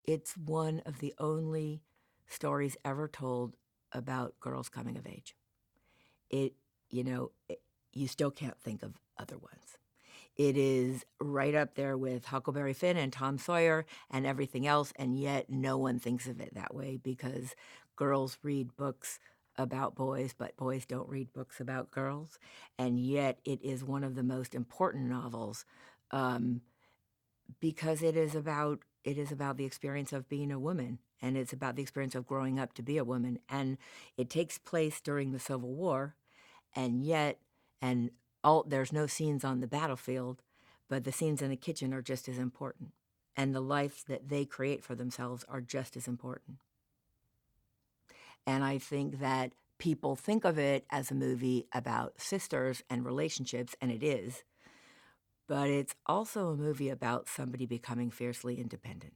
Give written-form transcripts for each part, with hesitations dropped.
It's one of the only stories ever told about girls coming of age. It, you still can't think of other ones. It is right up there with Huckleberry Finn and Tom Sawyer and everything else, and yet no one thinks of it that way because girls read books about boys, but boys don't read books about girls. And yet it is one of the most important novels because it is about the experience of being a woman, and it's about the experience of growing up to be a woman. And it takes place during the Civil War, and yet, there's no scenes on the battlefield, but the scenes in the kitchen are just as important. And the lives that they create for themselves are just as important. And I think that people think of it as a movie about sisters and relationships, and it is. But it's also a movie about somebody becoming fiercely independent.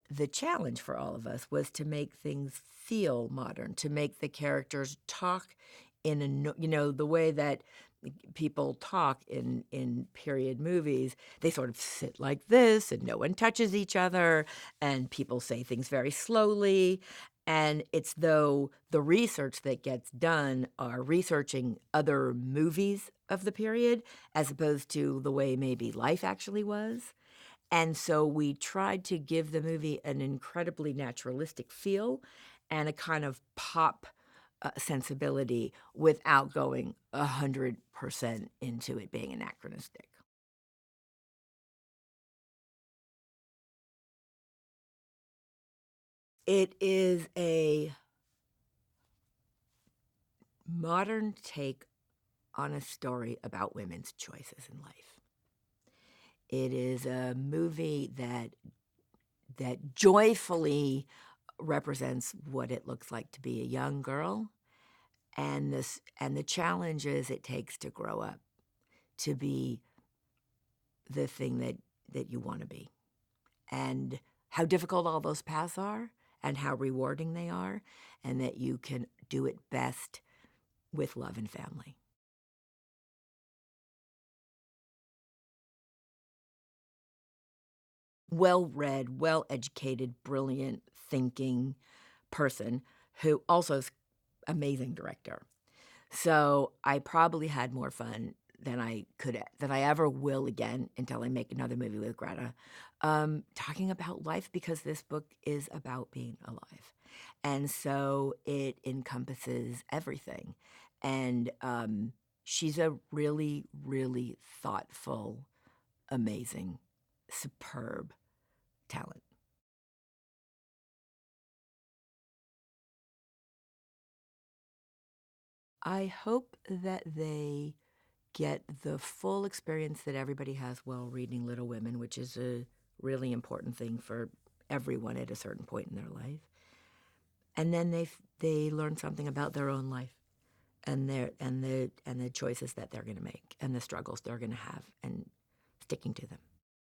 The challenge for all of us was to make things feel modern, to make the characters talk in the way that people talk in period movies. They sort of sit like this, and no one touches each other, and people say things very slowly. And it's though the research that gets done are researching other movies of the period as opposed to the way maybe life actually was. And so we tried to give the movie an incredibly naturalistic feel and a kind of pop sensibility without going 100% into it being anachronistic. It is a modern take on a story about women's choices in life. It is a movie that joyfully represents what it looks like to be a young girl and the challenges it takes to grow up to be the thing that you want to be, and how difficult all those paths are and how rewarding they are, and that you can do it best with love and family. Well-read, well-educated, brilliant thinking person who also is amazing director. So I probably had more fun than I ever will again until I make another movie with Greta, talking about life, because this book is about being alive. And so it encompasses everything. And she's a really, really thoughtful, amazing, superb talent. I hope that they get the full experience that everybody has while reading Little Women, which is a really important thing for everyone at a certain point in their life. And then they learn something about their own life and the choices that they're going to make and the struggles they're going to have and sticking to them.